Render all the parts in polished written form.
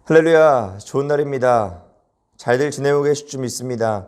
할렐루야, 좋은 날입니다. 잘들 지내고 계실 줄 믿습니다.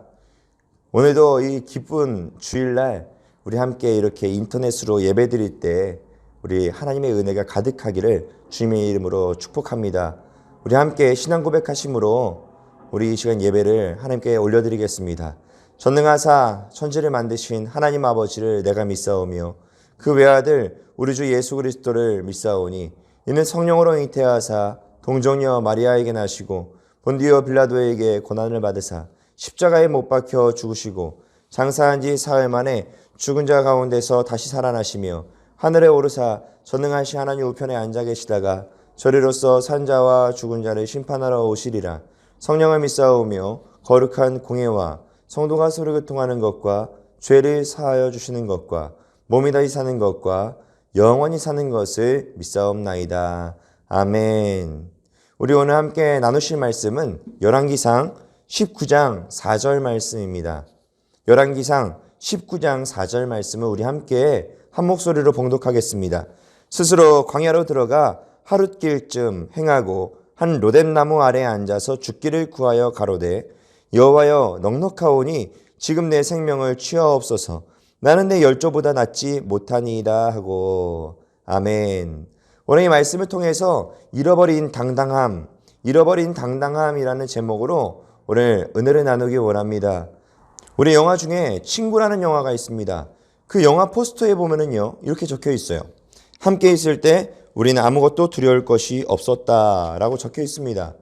오늘도 이 기쁜 주일날 우리 함께 이렇게 인터넷으로 예배 드릴 때 우리 하나님의 은혜가 가득하기를 주님의 이름으로 축복합니다. 우리 함께 신앙 고백하심으로 우리 이 시간 예배를 하나님께 올려드리겠습니다. 전능하사 천지를 만드신 하나님 아버지를 내가 믿사오며 그 외아들 우리 주 예수 그리스도를 믿사오니 이는 성령으로 잉태하사 동정녀 마리아에게 나시고 본디오 빌라도에게 고난을 받으사 십자가에 못 박혀 죽으시고 장사한 지 사흘 만에 죽은 자 가운데서 다시 살아나시며 하늘에 오르사 전능하신 하나님 우편에 앉아 계시다가 저리로서 산 자와 죽은 자를 심판하러 오시리라. 성령을 믿사오며 거룩한 공예와 성도가 서로 교통하는 것과 죄를 사하여 주시는 것과 몸이 다시 사는 것과 영원히 사는 것을 믿사옵나이다. 아멘. 우리 오늘 함께 나누실 말씀은 열왕기상 19장 4절 말씀입니다. 열왕기상 19장 4절 말씀을 우리 함께 한 목소리로 봉독하겠습니다. 스스로 광야로 들어가 하룻길쯤 행하고 한 로뎀나무 아래에 앉아서 죽기를 구하여 가로되 여호와여 넉넉하오니 지금 내 생명을 취하옵소서. 나는 내 열조보다 낫지 못하니이다 하고. 아멘. 오늘 이 말씀을 통해서 잃어버린 당당함이라는 제목으로 오늘 은혜를 나누기 원합니다. 우리 영화 중에 친구라는 영화가 있습니다. 그 영화 포스터에 보면은요, 이렇게 적혀 있어요. 함께 있을 때 우리는 아무것도 두려울 것이 없었다라고 적혀 있습니다.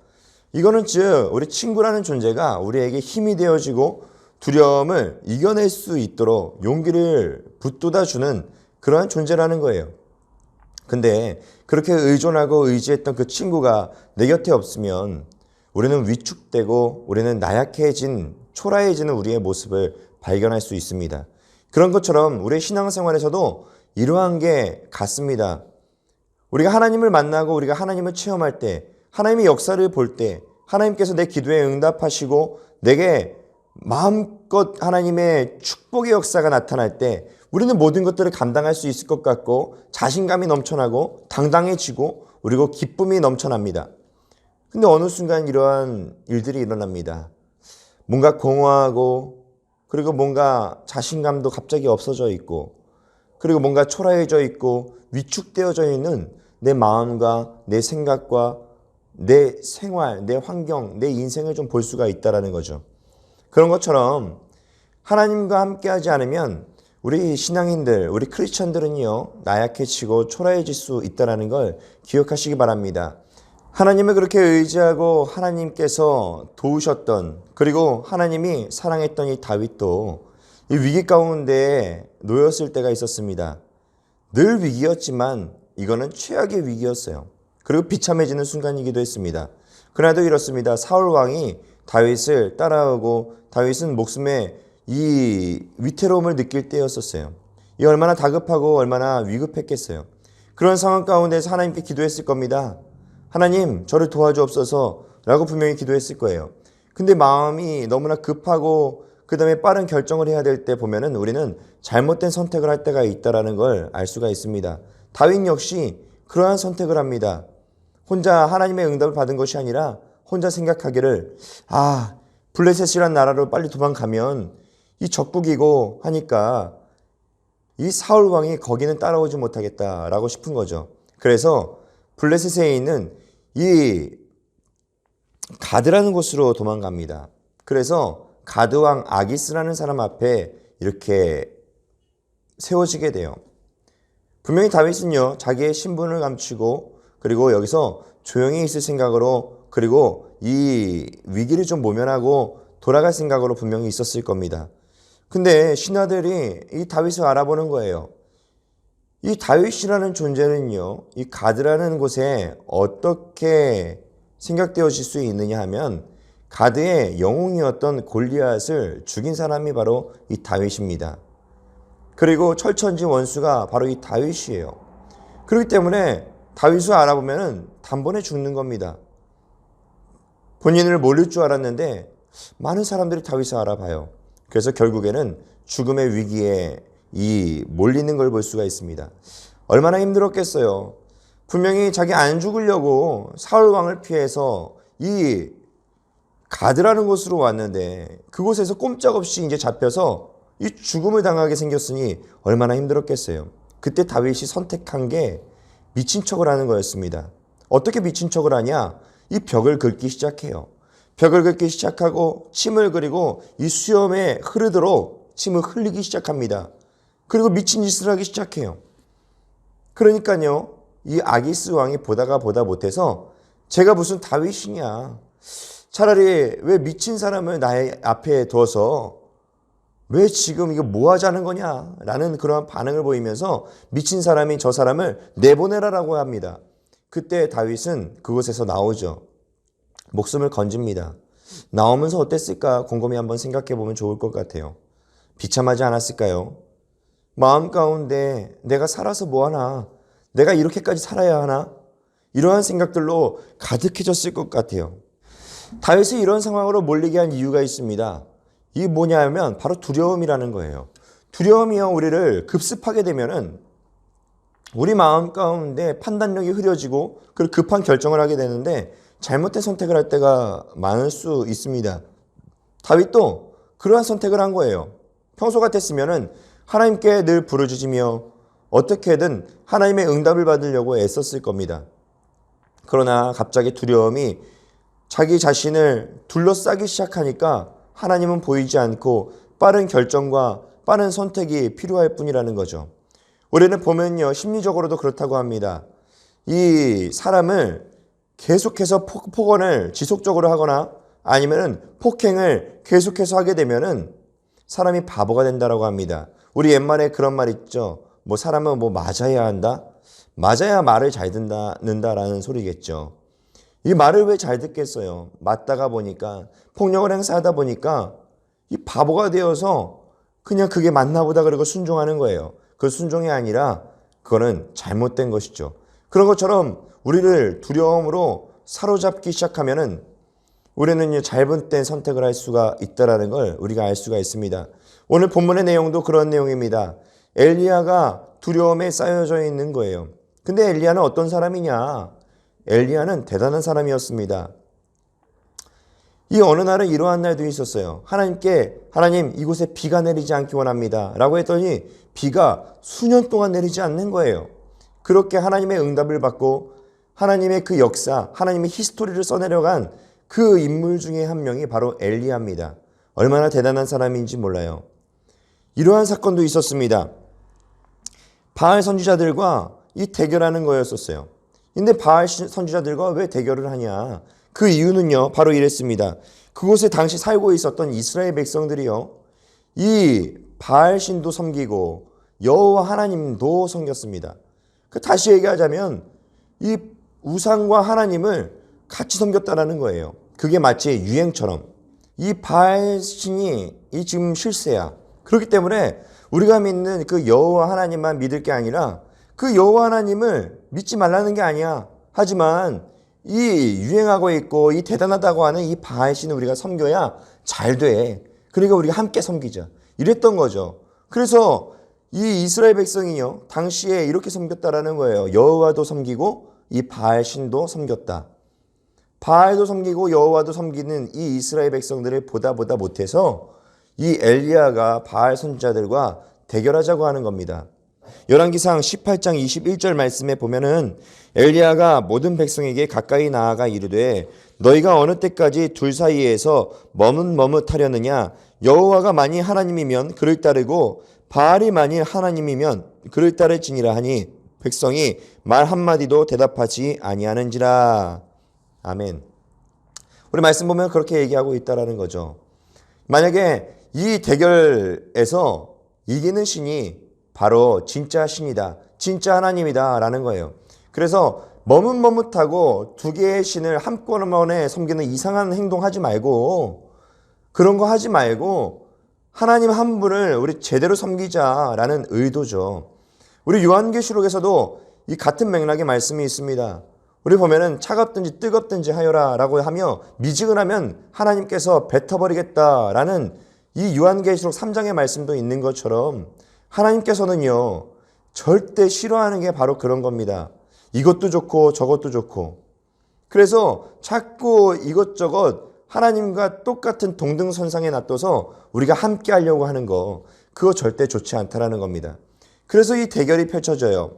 이거는 즉 우리 친구라는 존재가 우리에게 힘이 되어지고 두려움을 이겨낼 수 있도록 용기를 북돋아 주는 그러한 존재라는 거예요. 근데 그렇게 의존하고 의지했던 그 친구가 내 곁에 없으면 우리는 위축되고 우리는 나약해진, 초라해지는 우리의 모습을 발견할 수 있습니다. 그런 것처럼 우리의 신앙생활에서도 이러한 게 같습니다. 우리가 하나님을 만나고 우리가 하나님을 체험할 때, 하나님의 역사를 볼 때, 하나님께서 내 기도에 응답하시고 내게 마음껏 하나님의 축복의 역사가 나타날 때 우리는 모든 것들을 감당할 수 있을 것 같고 자신감이 넘쳐나고 당당해지고 그리고 기쁨이 넘쳐납니다. 근데 어느 순간 이러한 일들이 일어납니다. 뭔가 공허하고 그리고 뭔가 자신감도 갑자기 없어져 있고 그리고 뭔가 초라해져 있고 위축되어져 있는 내 마음과 내 생각과 내 생활, 내 환경, 내 인생을 좀 볼 수가 있다는 거죠. 그런 것처럼 하나님과 함께하지 않으면 우리 신앙인들, 우리 크리스천들은요, 나약해지고 초라해질 수 있다는 걸 기억하시기 바랍니다. 하나님을 그렇게 의지하고 하나님께서 도우셨던, 그리고 하나님이 사랑했던 이 다윗도 이 위기 가운데 놓였을 때가 있었습니다. 늘 위기였지만 이거는 최악의 위기였어요. 그리고 비참해지는 순간이기도 했습니다. 그날도 이렇습니다. 사울 왕이 다윗을 따라오고 다윗은 목숨에 이 위태로움을 느낄 때였었어요. 이 얼마나 다급하고 얼마나 위급했겠어요. 그런 상황 가운데서 하나님께 기도했을 겁니다. 하나님, 저를 도와주옵소서 라고 분명히 기도했을 거예요. 근데 마음이 너무나 급하고 그 다음에 빠른 결정을 해야 될 때 보면은 우리는 잘못된 선택을 할 때가 있다는 걸 알 수가 있습니다. 다윗 역시 그러한 선택을 합니다. 혼자 하나님의 응답을 받은 것이 아니라 혼자 생각하기를 블레셋이란 나라로 빨리 도망가면 이 적국이고 하니까 이 사울 왕이 거기는 따라오지 못하겠다라고 싶은 거죠. 그래서 블레셋에 있는 이 가드라는 곳으로 도망갑니다. 그래서 가드 왕 아기스라는 사람 앞에 이렇게 세워지게 돼요. 분명히 다윗은요, 자기의 신분을 감추고 그리고 여기서 조용히 있을 생각으로 그리고 이 위기를 좀 모면하고 돌아갈 생각으로 분명히 있었을 겁니다. 근데 신하들이 이 다윗을 알아보는 거예요. 이 다윗이라는 존재는요, 이 가드라는 곳에 어떻게 생각되어질 수 있느냐 하면 가드의 영웅이었던 골리앗을 죽인 사람이 바로 이 다윗입니다. 그리고 철천지 원수가 바로 이 다윗이에요. 그렇기 때문에 다윗을 알아보면 단번에 죽는 겁니다. 본인을 모를 줄 알았는데 많은 사람들이 다윗을 알아봐요. 그래서 결국에는 죽음의 위기에 이 몰리는 걸 볼 수가 있습니다. 얼마나 힘들었겠어요. 분명히 자기 안 죽으려고 사울 왕을 피해서 이 가드라는 곳으로 왔는데 그곳에서 꼼짝없이 이제 잡혀서 이 죽음을 당하게 생겼으니 얼마나 힘들었겠어요. 그때 다윗이 선택한 게 미친 척을 하는 거였습니다. 어떻게 미친 척을 하냐? 이 벽을 긁기 시작해요. 벽을 긁기 시작하고 침을 그리고 이 수염에 흐르도록 침을 흘리기 시작합니다. 그리고 미친 짓을 하기 시작해요. 그러니까요, 이 아기스 왕이 보다가 보다 못해서 제가 무슨 다윗이냐. 차라리 왜 미친 사람을 나의 앞에 둬서 왜 지금 이거 뭐 하자는 거냐 라는 그러한 반응을 보이면서 미친 사람이 저 사람을 내보내라라고 합니다. 그때 다윗은 그곳에서 나오죠. 목숨을 건집니다. 나오면서 어땠을까 곰곰이 한번 생각해 보면 좋을 것 같아요. 비참하지 않았을까요? 마음 가운데 내가 살아서 뭐하나? 내가 이렇게까지 살아야 하나? 이러한 생각들로 가득해졌을 것 같아요. 다윗이 이런 상황으로 몰리게 한 이유가 있습니다. 이게 뭐냐면 바로 두려움이라는 거예요. 두려움이요, 우리를 급습하게 되면은 우리 마음 가운데 판단력이 흐려지고 그리고 급한 결정을 하게 되는데 잘못된 선택을 할 때가 많을 수 있습니다. 다윗도 그러한 선택을 한 거예요. 평소 같았으면은 하나님께 늘 부르짖으며 어떻게든 하나님의 응답을 받으려고 애썼을 겁니다. 그러나 갑자기 두려움이 자기 자신을 둘러싸기 시작하니까 하나님은 보이지 않고 빠른 결정과 빠른 선택이 필요할 뿐이라는 거죠. 우리는 보면요, 심리적으로도 그렇다고 합니다. 이 사람을 계속해서 폭언을 지속적으로 하거나 아니면은 폭행을 계속해서 하게 되면은 사람이 바보가 된다라고 합니다. 우리 옛말에 그런 말 있죠. 뭐 사람은 뭐 맞아야 한다? 맞아야 말을 잘 듣는다라는 소리겠죠. 이 말을 왜 잘 듣겠어요? 맞다가 보니까 폭력을 행사하다 보니까 이 바보가 되어서 그냥 그게 맞나 보다 그러고 순종하는 거예요. 그 순종이 아니라 그거는 잘못된 것이죠. 그런 것처럼 우리를 두려움으로 사로잡기 시작하면은 우리는 잘못된 선택을 할 수가 있다라는 걸 우리가 알 수가 있습니다. 오늘 본문의 내용도 그런 내용입니다. 엘리야가 두려움에 쌓여져 있는 거예요. 근데 엘리야는 어떤 사람이냐? 엘리야는 대단한 사람이었습니다. 이 어느 날은 이러한 날도 있었어요. 하나님 이곳에 비가 내리지 않기 원합니다 라고 했더니 비가 수년 동안 내리지 않는 거예요. 그렇게 하나님의 응답을 받고 하나님의 그 역사, 하나님의 히스토리를 써내려간 그 인물 중에 한 명이 바로 엘리야입니다. 얼마나 대단한 사람인지 몰라요. 이러한 사건도 있었습니다. 바알 선지자들과 이 대결하는 거였었어요. 근데 바알 선지자들과 왜 대결을 하냐? 그 이유는요, 바로 이랬습니다. 그곳에 당시 살고 있었던 이스라엘 백성들이요, 이 바알 신도 섬기고 여호와 하나님도 섬겼습니다. 다시 얘기하자면 이 우상과 하나님을 같이 섬겼다라는 거예요. 그게 마치 유행처럼 이 바알 신이 이 지금 실세야. 그렇기 때문에 우리가 믿는 그 여호와 하나님만 믿을 게 아니라 그 여호와 하나님을 믿지 말라는 게 아니야. 하지만 이 유행하고 있고 이 대단하다고 하는 이 바알 신을 우리가 섬겨야 잘 돼. 그러니까 우리가 함께 섬기자. 이랬던 거죠. 그래서 이 이스라엘 백성이요, 당시에 이렇게 섬겼다라는 거예요. 여호와도 섬기고 이 바알 신도 섬겼다. 바알도 섬기고 여호와도 섬기는 이 이스라엘 백성들을 보다 못해서 이 엘리야가 바알 선지자들과 대결하자고 하는 겁니다. 열왕기상 18장 21절 말씀에 보면은 엘리야가 모든 백성에게 가까이 나아가 이르되 너희가 어느 때까지 둘 사이에서 머뭇머뭇하려느냐? 여호와가 만일 하나님이면 그를 따르고 바알이 만일 하나님이면 그를 따를지니라 하니 백성이 말 한마디도 대답하지 아니하는지라. 아멘. 우리 말씀 보면 그렇게 얘기하고 있다라는 거죠. 만약에 이 대결에서 이기는 신이 바로 진짜 신이다, 진짜 하나님이다 라는 거예요. 그래서 머뭇머뭇하고 두 개의 신을 한꺼번에 섬기는 이상한 행동하지 말고, 그런 거 하지 말고 하나님 한 분을 우리 제대로 섬기자라는 의도죠. 우리 요한계시록에서도 이 같은 맥락의 말씀이 있습니다. 우리 보면은 차갑든지 뜨겁든지 하여라 라고 하며 미지근하면 하나님께서 뱉어버리겠다라는 이 요한계시록 3장의 말씀도 있는 것처럼 하나님께서는요, 절대 싫어하는 게 바로 그런 겁니다. 이것도 좋고 저것도 좋고. 그래서 자꾸 이것저것 하나님과 똑같은 동등선상에 놔둬서 우리가 함께 하려고 하는 거, 그거 절대 좋지 않다라는 겁니다. 그래서 이 대결이 펼쳐져요.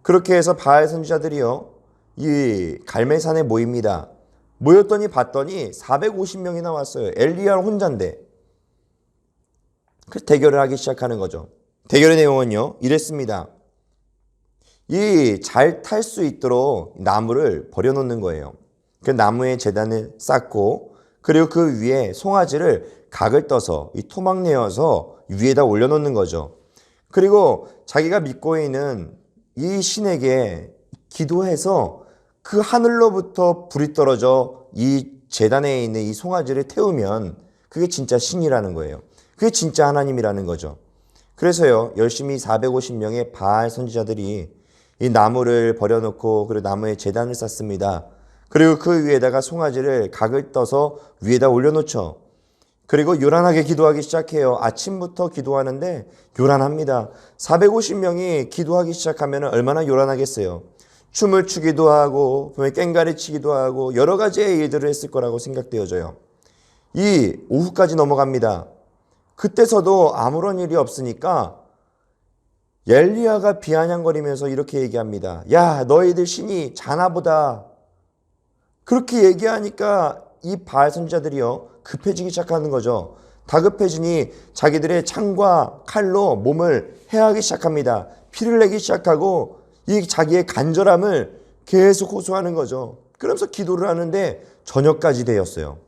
그렇게 해서 바알 선지자들이요, 이 갈멜산에 모입니다. 모였더니 봤더니 450명이나 왔어요. 엘리야 혼자인데. 그래서 대결을 하기 시작하는 거죠. 대결의 내용은요, 이랬습니다. 이 잘 탈 수 있도록 나무를 버려놓는 거예요. 그 나무에 제단을 쌓고, 그리고 그 위에 송아지를 각을 떠서 이 토막 내어서 위에다 올려놓는 거죠. 그리고 자기가 믿고 있는 이 신에게 기도해서 그 하늘로부터 불이 떨어져 이 제단에 있는 이 송아지를 태우면 그게 진짜 신이라는 거예요. 그게 진짜 하나님이라는 거죠. 그래서요, 열심히 450명의 바알 선지자들이 이 나무를 버려놓고, 그리고 나무에 제단을 쌓습니다. 그리고 그 위에다가 송아지를 각을 떠서 위에다 올려놓죠. 그리고 요란하게 기도하기 시작해요. 아침부터 기도하는데 요란합니다. 450명이 기도하기 시작하면 얼마나 요란하겠어요. 춤을 추기도 하고 꽹과리 치기도 하고 여러 가지의 일들을 했을 거라고 생각되어져요. 이 오후까지 넘어갑니다. 그때서도 아무런 일이 없으니까 엘리야가 비아냥거리면서 이렇게 얘기합니다. 야, 너희들 신이 자나보다. 그렇게 얘기하니까 이 바알 선지자들이요, 급해지기 시작하는 거죠. 다급해지니 자기들의 창과 칼로 몸을 해하기 시작합니다. 피를 내기 시작하고 이 자기의 간절함을 계속 호소하는 거죠. 그러면서 기도를 하는데 저녁까지 되었어요.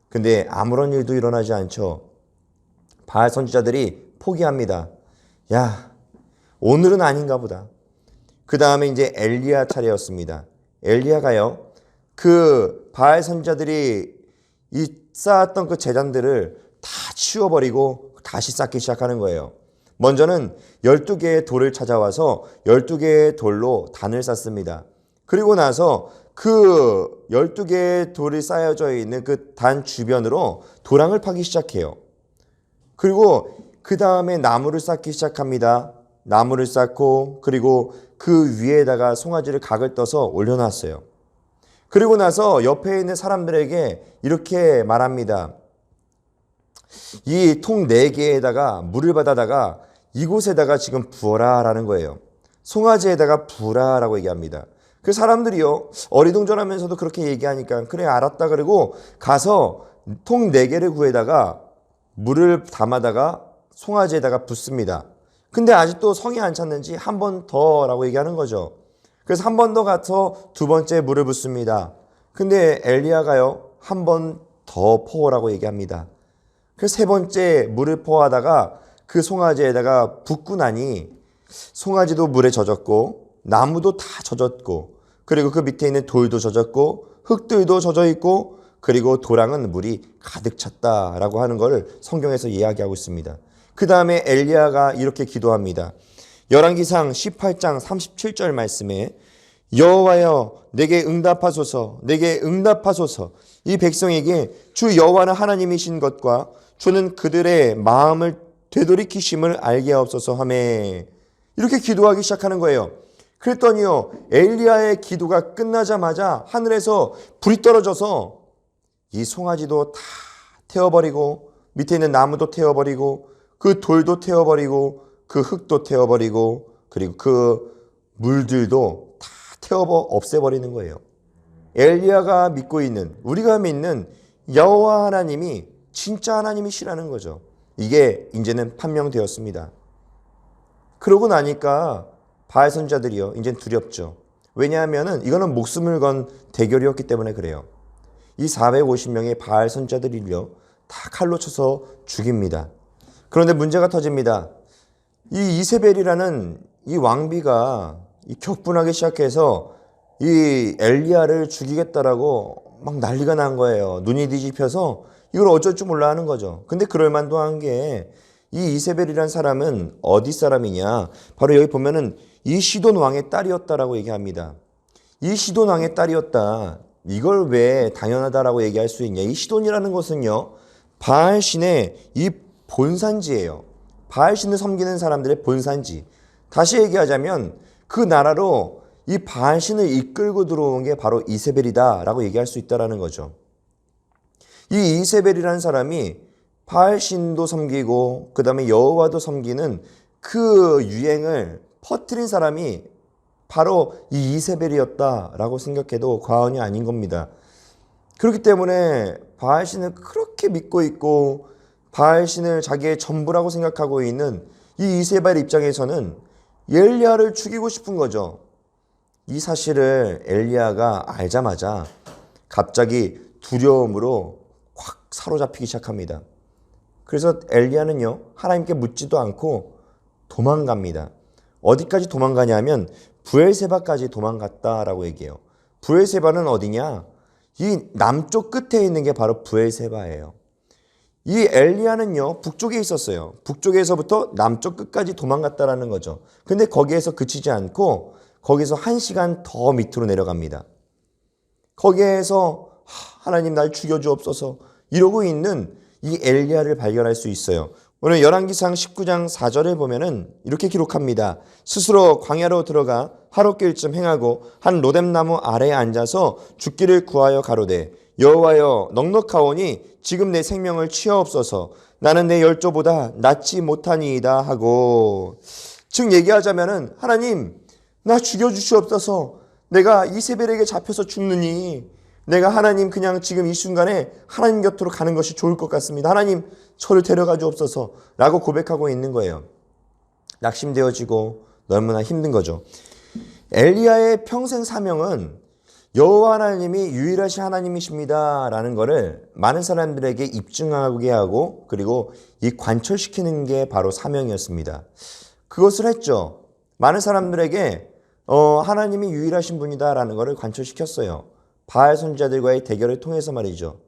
근데 아무런 일도 일어나지 않죠. 바알 선지자들이 포기합니다. 야, 오늘은 아닌가 보다. 그 다음에 이제 엘리야 차례였습니다. 엘리야가요, 그 바알 선지자들이 이 쌓았던 그 제단들을 다 치워버리고 다시 쌓기 시작하는 거예요. 먼저는 12개의 돌을 찾아와서 12개의 돌로 단을 쌓습니다. 그리고 나서 그 12개의 돌이 쌓여져 있는 그 단 주변으로 도랑을 파기 시작해요. 그리고 그 다음에 나무를 쌓기 시작합니다. 나무를 쌓고, 그리고 그 위에다가 송아지를 각을 떠서 올려놨어요. 그리고 나서 옆에 있는 사람들에게 이렇게 말합니다. 이 통 4개에다가 물을 받아다가 이곳에다가 지금 부어라 라는 거예요. 송아지에다가 부으라 라고 얘기합니다. 그 사람들이요, 어리둥절하면서도 그렇게 얘기하니까 그래 알았다 그러고 가서 통 4개를 구해다가 물을 담아다가 송아지에다가 붓습니다. 근데 아직도 성이 안 찼는지 한 번 더 라고 얘기하는 거죠. 그래서 한 번 더 가서 두 번째 물을 붓습니다. 근데 엘리야가요, 한 번 더 퍼오라고 얘기합니다. 그래서 세 번째 물을 퍼하다가 그 송아지에다가 붓고 나니 송아지도 물에 젖었고 나무도 다 젖었고, 그리고 그 밑에 있는 돌도 젖었고 흙들도 젖어 있고, 그리고 도랑은 물이 가득 찼다라고 하는 걸 성경에서 이야기하고 있습니다. 그 다음에 엘리야가 이렇게 기도합니다. 열왕기상 18장 37절 말씀에 여호와여 내게 응답하소서, 내게 응답하소서. 이 백성에게 주 여호와는 하나님이신 것과 주는 그들의 마음을 되돌이키심을 알게 하옵소서 하매, 이렇게 기도하기 시작하는 거예요. 그랬더니요, 엘리야의 기도가 끝나자마자 하늘에서 불이 떨어져서 이 송아지도 다 태워버리고 밑에 있는 나무도 태워버리고 그 돌도 태워버리고 그 흙도 태워버리고 그리고 그 물들도 다 없애버리는 거예요. 엘리야가 믿고 있는, 우리가 믿는 여호와 하나님이 진짜 하나님이시라는 거죠. 이게 이제는 판명되었습니다. 그러고 나니까 바알 선지자들이요, 이제는 두렵죠. 왜냐하면 이거는 목숨을 건 대결이었기 때문에 그래요. 이 450명의 바알 선지자들이요, 다 칼로 쳐서 죽입니다. 그런데 문제가 터집니다. 이 이세벨이라는 이 왕비가 격분하기 시작해서 이 엘리야를 죽이겠다라고 막 난리가 난 거예요. 눈이 뒤집혀서 이걸 어쩔 줄 몰라 하는 거죠. 근데 그럴 만도 한 게, 이 이세벨이라는 사람은 어디 사람이냐? 바로 여기 보면은 이 시돈 왕의 딸이었다라고 얘기합니다. 이 시돈 왕의 딸이었다. 이걸 왜 당연하다라고 얘기할 수 있냐? 이 시돈이라는 것은요, 바알 신의 이 본산지예요. 바알 신을 섬기는 사람들의 본산지. 다시 얘기하자면 그 나라로 이 바알신을 이끌고 들어온 게 바로 이세벨이다라고 얘기할 수 있다라는 거죠. 이 이세벨이라는 사람이 바알신도 섬기고 그 다음에 여호와도 섬기는 그 유행을 퍼뜨린 사람이 바로 이 이세벨이었다라고 생각해도 과언이 아닌 겁니다. 그렇기 때문에 바알신을 그렇게 믿고 있고 바알신을 자기의 전부라고 생각하고 있는 이 이세벨 입장에서는 엘리야를 죽이고 싶은 거죠. 이 사실을 엘리야가 알자마자 갑자기 두려움으로 확 사로잡히기 시작합니다. 그래서 엘리야는요, 하나님께 묻지도 않고 도망갑니다. 어디까지 도망가냐면 브엘세바까지 도망갔다라고 얘기해요. 브엘세바는 어디냐? 이 남쪽 끝에 있는 게 바로 브엘세바예요. 이 엘리야는요, 북쪽에 있었어요. 북쪽에서부터 남쪽 끝까지 도망갔다라는 거죠. 근데 거기에서 그치지 않고 거기서 1시간 더 밑으로 내려갑니다. 거기에서 하나님 날 죽여주옵소서 이러고 있는 이 엘리야를 발견할 수 있어요. 오늘 열왕기상 19장 4절에 보면은 이렇게 기록합니다. 스스로 광야로 들어가 하룻길쯤 행하고 한 로뎀나무 아래에 앉아서 죽기를 구하여 가로되 여호와여 넉넉하오니 지금 내 생명을 취하옵소서 나는 내 열조보다 낫지 못하니이다 하고, 즉 얘기하자면은 하나님 나 죽여주시옵소서, 내가 이세벨에게 잡혀서 죽느니 내가 하나님 그냥 지금 이 순간에 하나님 곁으로 가는 것이 좋을 것 같습니다. 하나님 저를 데려가 주옵소서 라고 고백하고 있는 거예요. 낙심되어지고 너무나 힘든 거죠. 엘리야의 평생 사명은 여호와 하나님이 유일하신 하나님이십니다 라는 거를 많은 사람들에게 입증하게 하고 그리고 이 관철시키는 게 바로 사명이었습니다. 그것을 했죠. 많은 사람들에게 하나님이 유일하신 분이다 라는 거를 관철시켰어요. 바알 선지자들과의 대결을 통해서 말이죠.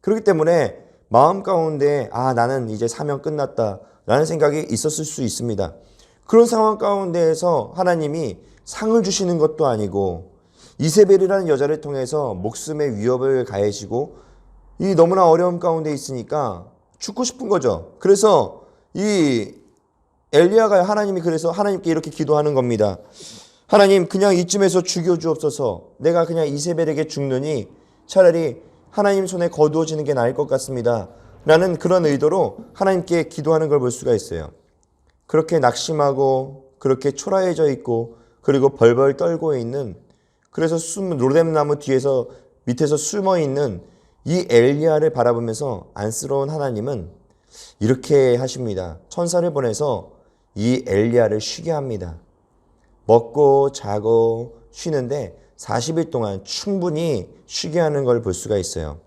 그렇기 때문에 마음 가운데 나는 이제 사명 끝났다 라는 생각이 있었을 수 있습니다. 그런 상황 가운데에서 하나님이 상을 주시는 것도 아니고 이세벨이라는 여자를 통해서 목숨의 위협을 가해지고 이 너무나 어려움 가운데 있으니까 죽고 싶은 거죠. 그래서 이 엘리야가 하나님이 그래서 하나님께 이렇게 기도하는 겁니다. 하나님 그냥 이쯤에서 죽여주옵소서. 내가 그냥 이세벨에게 죽느니 차라리 하나님 손에 거두어지는 게 나을 것 같습니다 라는 그런 의도로 하나님께 기도하는 걸 볼 수가 있어요. 그렇게 낙심하고 그렇게 초라해져 있고 그리고 벌벌 떨고 있는, 그래서 로뎀나무 뒤에서 밑에서 숨어 있는 이 엘리야를 바라보면서 안쓰러운 하나님은 이렇게 하십니다. 천사를 보내서 이 엘리야를 쉬게 합니다. 먹고 자고 쉬는데 40일 동안 충분히 쉬게 하는 걸 볼 수가 있어요.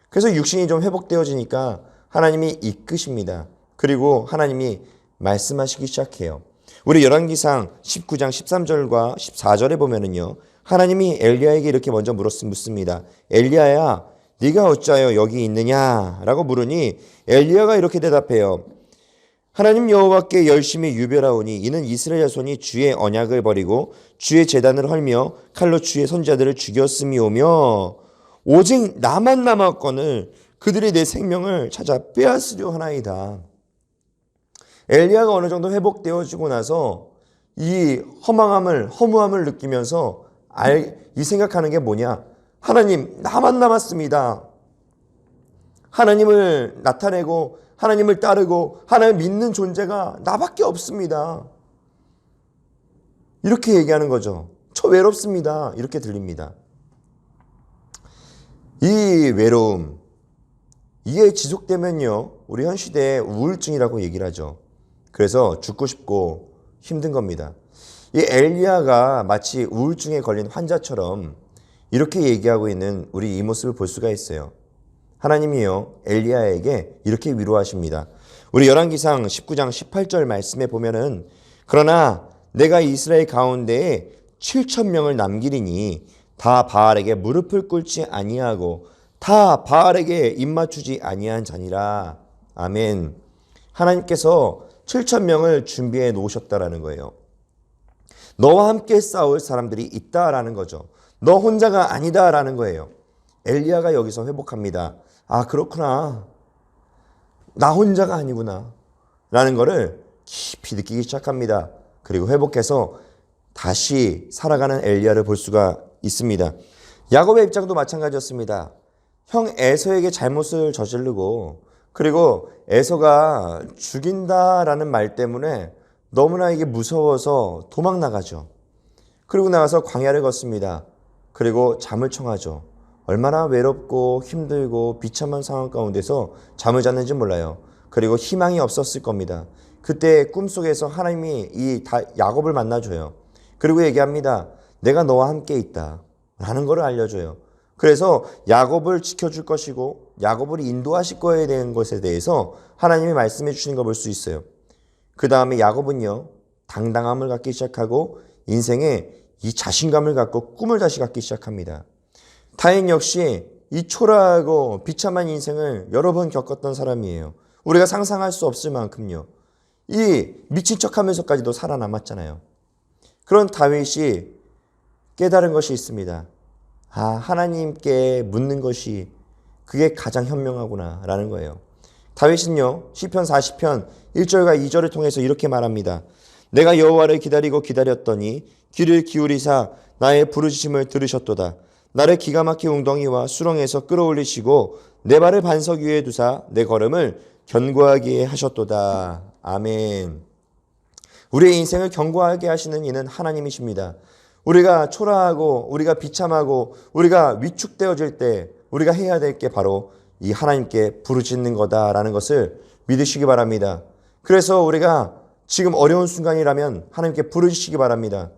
그래서 육신이 좀 회복되어지니까 하나님이 이끄십니다. 그리고 하나님이 말씀하시기 시작해요. 우리 열왕기상 19장 13절과 14절에 보면은요, 하나님이 엘리야에게 이렇게 먼저 묻습니다. 엘리야야, 네가 어찌하여 여기 있느냐? 라고 물으니 엘리야가 이렇게 대답해요. 하나님 여호와께 열심히 유별하오니 이는 이스라엘 자손이 주의 언약을 버리고 주의 제단을 헐며 칼로 주의 선지자들을 죽였음이오며 오직 나만 남았거늘 그들이 내 생명을 찾아 빼앗으려 하나이다. 엘리야가 어느 정도 회복되어지고 나서 이 허무함을 느끼면서 이 생각하는 게 뭐냐? 하나님 나만 남았습니다. 하나님을 나타내고 하나님을 따르고 하나님 믿는 존재가 나밖에 없습니다. 이렇게 얘기하는 거죠. 저 외롭습니다. 이렇게 들립니다. 이 외로움, 이게 지속되면요, 우리 현 시대의 우울증이라고 얘기를 하죠. 그래서 죽고 싶고 힘든 겁니다. 이 엘리야가 마치 우울증에 걸린 환자처럼 이렇게 얘기하고 있는 우리 이 모습을 볼 수가 있어요. 하나님이요, 엘리야에게 이렇게 위로하십니다. 우리 열왕기상 19장 18절 말씀에 보면은 그러나 내가 이스라엘 가운데에 7,000명을 남기리니 다 바알에게 무릎을 꿇지 아니하고 다 바알에게 입맞추지 아니한 자니라. 아멘. 하나님께서 7,000명을 준비해 놓으셨다라는 거예요. 너와 함께 싸울 사람들이 있다라는 거죠. 너 혼자가 아니다라는 거예요. 엘리야가 여기서 회복합니다. 그렇구나. 나 혼자가 아니구나 라는 거를 깊이 느끼기 시작합니다. 그리고 회복해서 다시 살아가는 엘리야를 볼 수가 있습니다. 야곱의 입장도 마찬가지였습니다. 형 에서에게 잘못을 저지르고 그리고 에서가 죽인다라는 말 때문에 너무나 이게 무서워서 도망 나가죠. 그리고 나가서 광야를 걷습니다. 그리고 잠을 청하죠. 얼마나 외롭고 힘들고 비참한 상황 가운데서 잠을 잤는지 몰라요. 그리고 희망이 없었을 겁니다. 그때 꿈속에서 하나님이 야곱을 만나줘요. 그리고 얘기합니다. 내가 너와 함께 있다 라는 것을 알려줘요. 그래서 야곱을 지켜줄 것이고 야곱을 인도하실 거에 대한 것에 대해서 하나님이 말씀해 주시는 걸 볼 수 있어요. 그 다음에 야곱은요, 당당함을 갖기 시작하고 인생에 이 자신감을 갖고 꿈을 다시 갖기 시작합니다. 타인 역시 이 초라하고 비참한 인생을 여러 번 겪었던 사람이에요. 우리가 상상할 수 없을 만큼요. 이 미친 척하면서까지도 살아남았잖아요. 그런 다윗이 깨달은 것이 있습니다. 하나님께 묻는 것이 그게 가장 현명하구나 라는 거예요. 다윗은요, 시편 40편 1절과 2절을 통해서 이렇게 말합니다. 내가 여호와를 기다리고 기다렸더니 귀를 기울이사 나의 부르짖음을 들으셨도다. 나를 기가 막힌 웅덩이와 수렁에서 끌어올리시고 내 발을 반석 위에 두사 내 걸음을 견고하게 하셨도다. 아멘. 우리의 인생을 견고하게 하시는 이는 하나님이십니다. 우리가 초라하고 우리가 비참하고 우리가 위축되어질 때 우리가 해야 될 게 바로 이 하나님께 부르짖는 거다라는 것을 믿으시기 바랍니다. 그래서 우리가 지금 어려운 순간이라면 하나님께 부르짖으시기 바랍니다.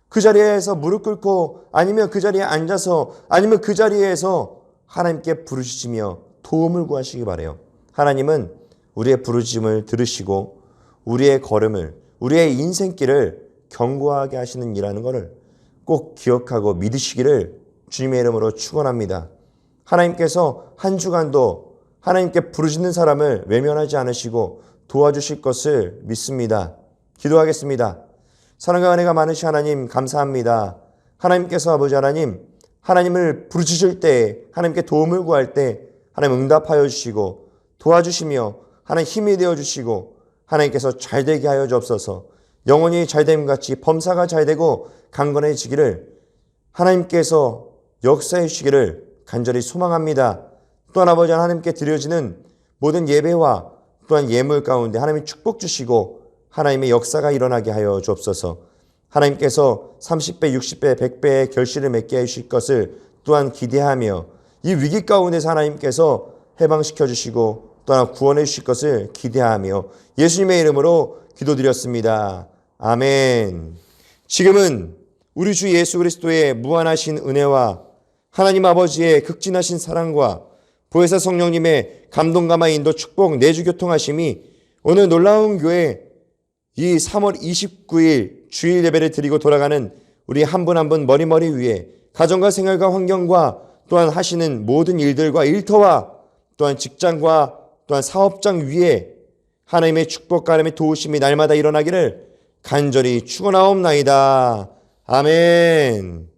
그 자리에서 무릎 꿇고 아니면 그 자리에 앉아서 아니면 그 자리에서 하나님께 부르짖으며 도움을 구하시기 바라요. 하나님은 우리의 부르짖음을 들으시고 우리의 걸음을 우리의 인생길을 견고하게 하시는 이라는 것을 꼭 기억하고 믿으시기를 주님의 이름으로 축원합니다. 하나님께서 한 주간도 하나님께 부르짖는 사람을 외면하지 않으시고 도와주실 것을 믿습니다. 기도하겠습니다. 사랑과 은혜가 많으신 하나님 감사합니다. 하나님께서 아버지 하나님, 하나님을 부르짖을 때 하나님께 도움을 구할 때 하나님 응답하여 주시고 도와주시며 하나님 힘이 되어 주시고 하나님께서 잘되게 하여 주옵소서. 영혼이 잘됨같이 범사가 잘되고 강건해지기를 하나님께서 역사해 주시기를 간절히 소망합니다. 또한 아버지 하나님께 드려지는 모든 예배와 또한 예물 가운데 하나님이 축복 주시고 하나님의 역사가 일어나게 하여 주옵소서. 하나님께서 30배, 60배, 100배의 결실을 맺게 해주실 것을 또한 기대하며 이 위기 가운데서 하나님께서 해방시켜 주시고 또한 구원해 주실 것을 기대하며 예수님의 이름으로 기도드렸습니다. 아멘. 지금은 우리 주 예수 그리스도의 무한하신 은혜와 하나님 아버지의 극진하신 사랑과 보혜사 성령님의 감동감화 인도 축복 내주 교통하심이 오늘 놀라운 교회 이 3월 29일 주일 예배를 드리고 돌아가는 우리 한 분 한 분 머리머리 위에 가정과 생활과 환경과 또한 하시는 모든 일들과 일터와 또한 직장과 또한 사업장 위에 하나님의 축복과 하나님의 도우심이 날마다 일어나기를 간절히 축원하옵나이다. 아멘.